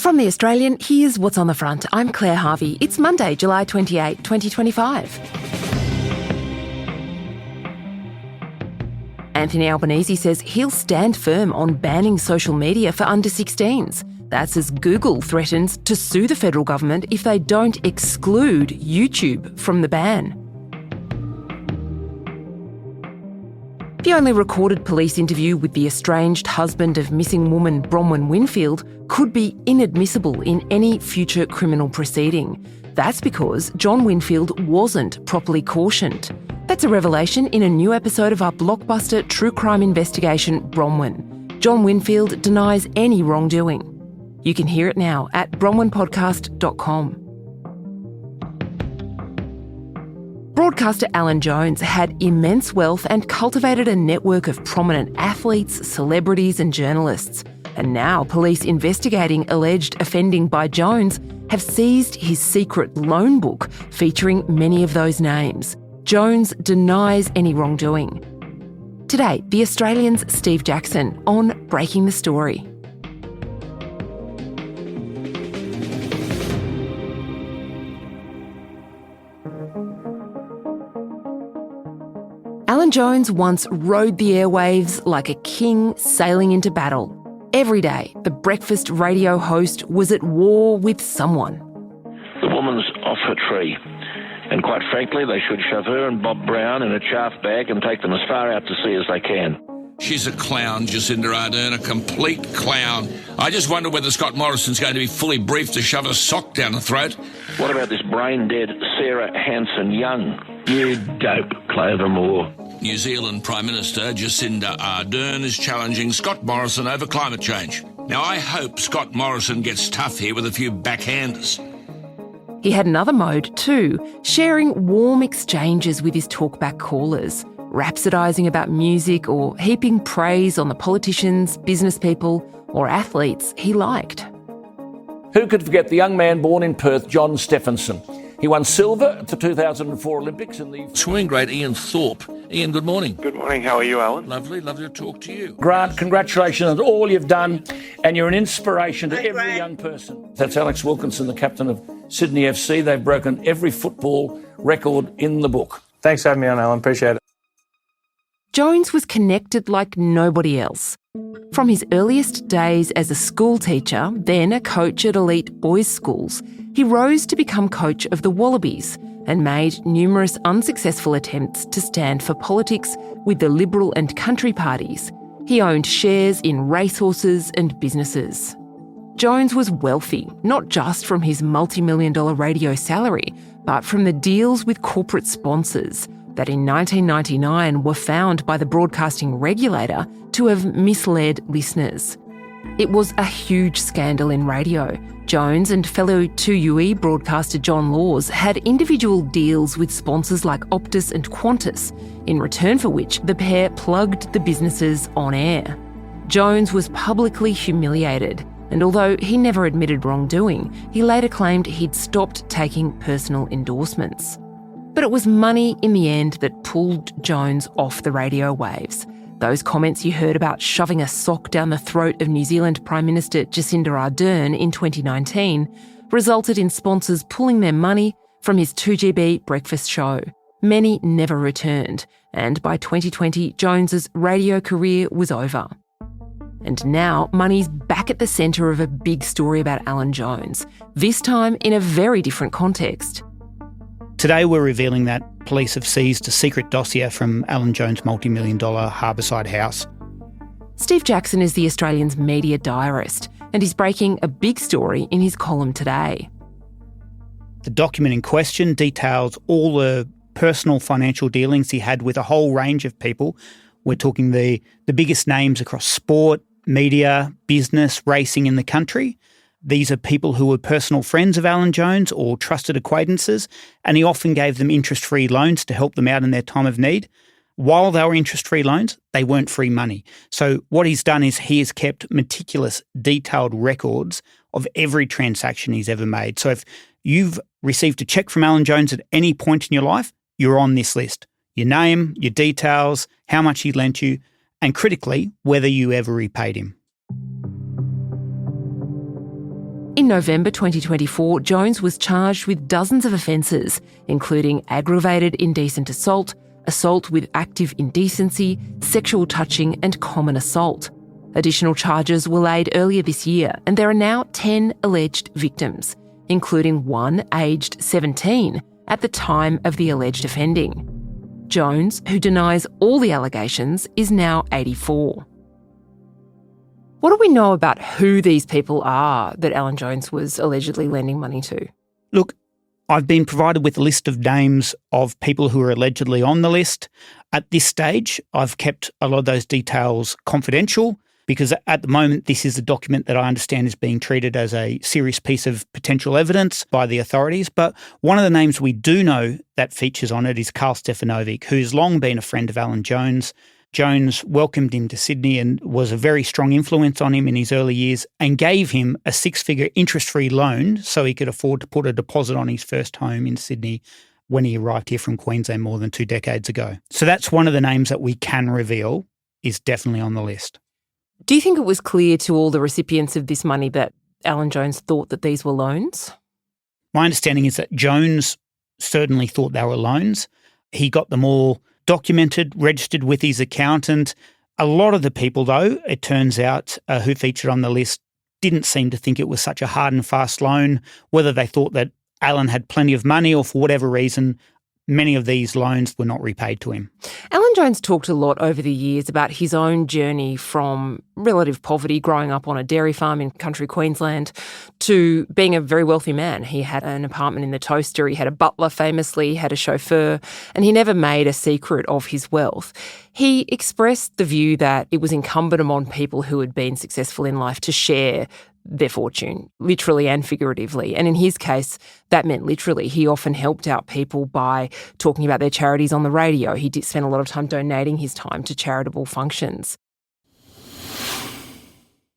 From The Australian, here's what's on the front. I'm Claire Harvey. It's Monday, July 28, 2025. Anthony Albanese says he'll stand firm on banning social media for under-16s. That's as Google threatens to sue the federal government if they don't exclude YouTube from the ban. The only recorded police interview with the estranged husband of missing woman Bronwyn Winfield could be inadmissible in any future criminal proceeding. That's because John Winfield wasn't properly cautioned. That's a revelation in a new episode of our blockbuster true crime investigation, Bronwyn. John Winfield denies any wrongdoing. You can hear it now at bronwynpodcast.com. Broadcaster Alan Jones had immense wealth and cultivated a network of prominent athletes, celebrities and journalists. And now police investigating alleged offending by Jones have seized his secret loan book featuring many of those names. Jones denies any wrongdoing. Today, The Australian's Steve Jackson on Breaking the Story. Alan Jones once rode the airwaves like a king sailing into battle. Every day, the breakfast radio host was at war with someone. The woman's off her tree. And quite frankly, they should shove her and Bob Brown in a chaff bag and take them as far out to sea as they can. She's a clown, Jacinda Ardern, a complete clown. I just wonder whether Scott Morrison's going to be fully briefed to shove a sock down the throat. What about this brain-dead Sarah Hanson-Young? You dope, Clover Moore. New Zealand Prime Minister Jacinda Ardern is challenging Scott Morrison over climate change. Now, I hope Scott Morrison gets tough here with a few backhanders. He had another mode too, sharing warm exchanges with his talkback callers, rhapsodising about music or heaping praise on the politicians, business people or athletes he liked. Who could forget the young man born in Perth, John Stephenson? He won silver at the 2004 Olympics in the... Swimming great Ian Thorpe. Ian, good morning. Good morning. How are you, Alan? Lovely to talk to you. Grant, congratulations on all you've done, and you're an inspiration to every young person. That's Alex Wilkinson, the captain of Sydney FC. They've broken every football record in the book. Thanks for having me on, Alan. Appreciate it. Jones was connected like nobody else. From his earliest days as a school teacher, then a coach at elite boys' schools, he rose to become coach of the Wallabies and made numerous unsuccessful attempts to stand for politics with the Liberal and Country parties. He owned shares in racehorses and businesses. Jones was wealthy, not just from his multi-million-dollar radio salary, but from the deals with corporate sponsors that in 1999 were found by the broadcasting regulator to have misled listeners. It was a huge scandal in radio. Jones and fellow 2UE broadcaster John Laws had individual deals with sponsors like Optus and Qantas, in return for which the pair plugged the businesses on air. Jones was publicly humiliated, and although he never admitted wrongdoing, he later claimed he'd stopped taking personal endorsements. But it was money in the end that pulled Jones off the radio waves. Those comments you heard about shoving a sock down the throat of New Zealand Prime Minister Jacinda Ardern in 2019 resulted in sponsors pulling their money from his 2GB breakfast show. Many never returned, and by 2020, Jones's radio career was over. And now, money's back at the centre of a big story about Alan Jones, this time in a very different context. Today we're revealing that police have seized a secret dossier from Alan Jones' multi-million-dollar harbourside house. Steve Jackson is The Australian's media diarist, and he's breaking a big story in his column today. The document in question details all the personal financial dealings he had with a whole range of people. We're talking the biggest names across sport, media, business, racing in the country. These are people who were personal friends of Alan Jones or trusted acquaintances, and he often gave them interest-free loans to help them out in their time of need. While they were interest-free loans, they weren't free money. So what he's done is he has kept meticulous, detailed records of every transaction he's ever made. So if you've received a cheque from Alan Jones at any point in your life, you're on this list. Your name, your details, how much he lent you, and critically, whether you ever repaid him. In November 2024, Jones was charged with dozens of offences, including aggravated indecent assault, assault with active indecency, sexual touching and common assault. Additional charges were laid earlier this year, and there are now 10 alleged victims, including one aged 17 at the time of the alleged offending. Jones, who denies all the allegations, is now 84. What do we know about who these people are that Alan Jones was allegedly lending money to? Look, I've been provided with a list of names of people who are allegedly on the list. At this stage, I've kept a lot of those details confidential because at the moment this is a document that I understand is being treated as a serious piece of potential evidence by the authorities. But one of the names we do know that features on it is Karl Stefanovic, who's long been a friend of Alan Jones. Jones welcomed him to Sydney and was a very strong influence on him in his early years and gave him a six-figure interest-free loan so he could afford to put a deposit on his first home in Sydney when he arrived here from Queensland more than 2 decades ago. So that's one of the names that we can reveal is definitely on the list. Do you think it was clear to all the recipients of this money that Alan Jones thought that these were loans? My understanding is that Jones certainly thought they were loans. He got them all documented, registered with his accountant. A lot of the people, though, it turns out, who featured on the list didn't seem to think it was such a hard and fast loan, whether they thought that Alan had plenty of money or for whatever reason, many of these loans were not repaid to him. Alan Jones talked a lot over the years about his own journey from relative poverty, growing up on a dairy farm in country Queensland, to being a very wealthy man. He had an apartment in the Toaster, he had a butler famously, he had a chauffeur, and he never made a secret of his wealth. He expressed the view that it was incumbent upon people who had been successful in life to share their fortune, literally and figuratively. And in his case, that meant literally. He often helped out people by talking about their charities on the radio. He did spend a lot of time donating his time to charitable functions.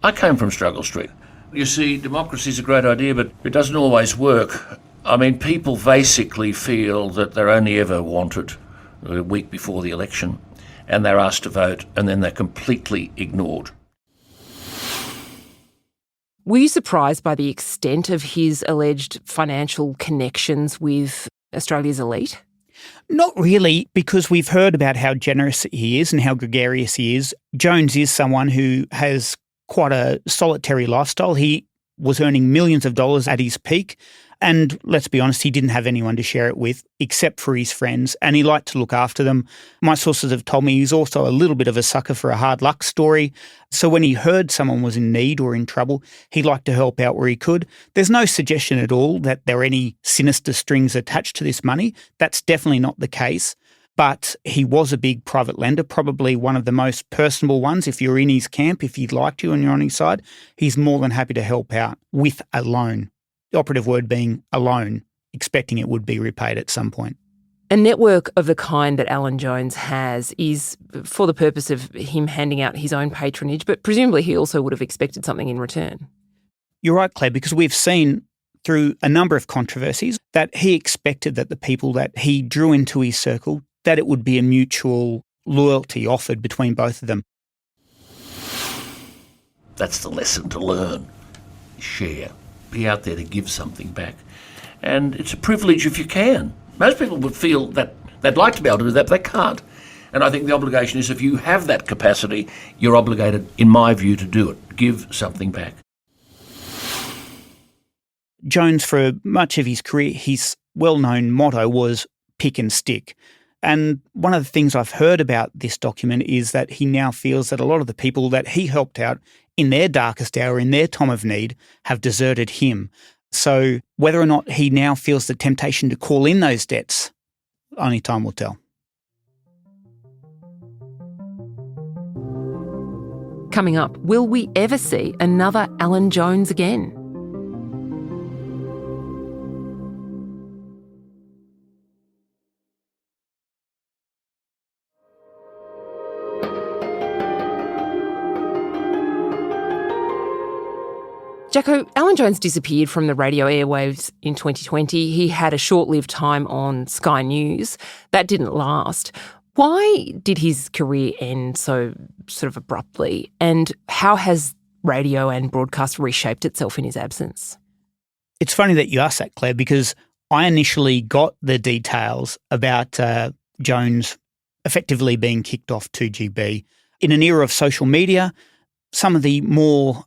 I came from Struggle Street. You see, democracy is a great idea, but it doesn't always work. I mean, people basically feel that they're only ever wanted a week before the election, and they're asked to vote, and then they're completely ignored. Were you surprised by the extent of his alleged financial connections with Australia's elite? Not really, because we've heard about how generous he is and how gregarious he is. Jones is someone who has quite a solitary lifestyle. He was earning millions of dollars at his peak. And let's be honest, he didn't have anyone to share it with except for his friends, and he liked to look after them. My sources have told me he's also a little bit of a sucker for a hard luck story. So when he heard someone was in need or in trouble, he liked to help out where he could. There's no suggestion at all that there are any sinister strings attached to this money. That's definitely not the case. But he was a big private lender, probably one of the most personable ones. If you're in his camp, if he'd liked you and you're on his side, he's more than happy to help out with a loan. The operative word being a loan, expecting it would be repaid at some point. A network of the kind that Alan Jones has is for the purpose of him handing out his own patronage, but presumably he also would have expected something in return. You're right, Claire, because we've seen through a number of controversies that he expected that the people that he drew into his circle, that it would be a mutual loyalty offered between both of them. That's the lesson to learn. Share. Be out there to give something back. And it's a privilege if you can. Most people would feel that they'd like to be able to do that, but they can't. And I think the obligation is if you have that capacity, you're obligated, in my view, to do it. Give something back. Jones, for much of his career, his well-known motto was pick and stick. And one of the things I've heard about this document is that he now feels that a lot of the people that he helped out in their darkest hour, in their time of need, have deserted him. So whether or not he now feels the temptation to call in those debts, only time will tell. Coming up, will we ever see another Alan Jones again? Jacko, Alan Jones disappeared from the radio airwaves in 2020. He had a short-lived time on Sky News. That didn't last. Why did his career end so sort of abruptly? And how has radio and broadcast reshaped itself in his absence? It's funny that you asked that, Claire, because I initially got the details about Jones effectively being kicked off 2GB. In an era of social media, some of the more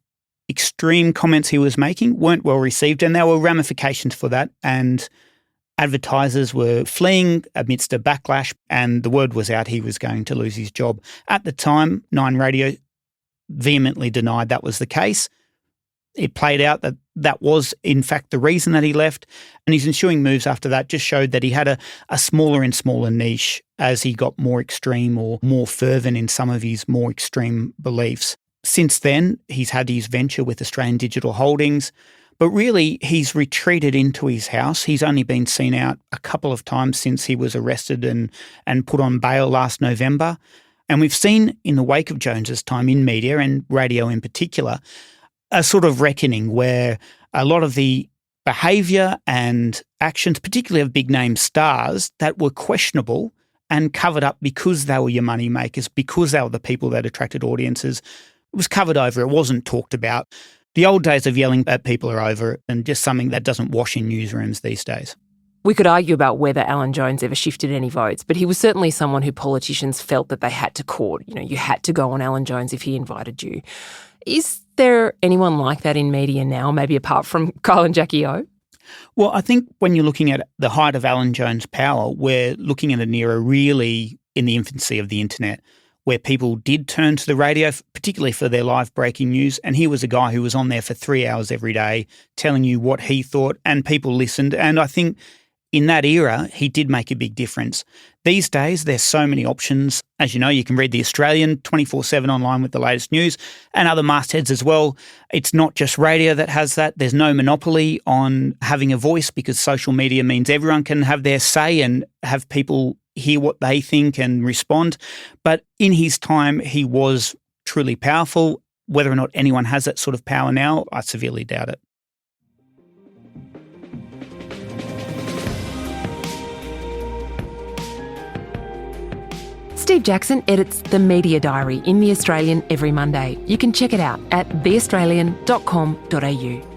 extreme comments he was making weren't well received, and there were ramifications for that, and advertisers were fleeing amidst a backlash, and the word was out he was going to lose his job. At the time, Nine Radio vehemently denied that was the case. It played out that that was, in fact, the reason that he left, and his ensuing moves after that just showed that he had a smaller and smaller niche as he got more extreme or more fervent in some of his more extreme beliefs. Since then, he's had his venture with Australian Digital Holdings, but really he's retreated into his house. He's only been seen out a couple of times since he was arrested and put on bail last November. And we've seen in the wake of Jones's time in media and radio in particular, a sort of reckoning where a lot of the behaviour and actions, particularly of big-name stars, that were questionable and covered up because they were your money makers, because they were the people that attracted audiences, it was covered over. It wasn't talked about. The old days of yelling at people are over, and just something that doesn't wash in newsrooms these days. We could argue about whether Alan Jones ever shifted any votes, but he was certainly someone who politicians felt that they had to court. You know, you had to go on Alan Jones if he invited you. Is there anyone like that in media now, maybe apart from Kyle and Jackie O? Well, I think when you're looking at the height of Alan Jones' power, we're looking at an era really in the infancy of the internet, where people did turn to the radio, particularly for their live breaking news. And he was a guy who was on there for 3 hours every day telling you what he thought, and people listened. And I think in that era, he did make a big difference. These days, there's so many options. As you know, you can read The Australian 24/7 online with the latest news and other mastheads as well. It's not just radio that has that. There's no monopoly on having a voice because social media means everyone can have their say and have people hear what they think and respond. But in his time, he was truly powerful. Whether or not anyone has that sort of power now, I severely doubt it. Steve Jackson edits The Media Diary in The Australian every Monday. You can check it out at theaustralian.com.au.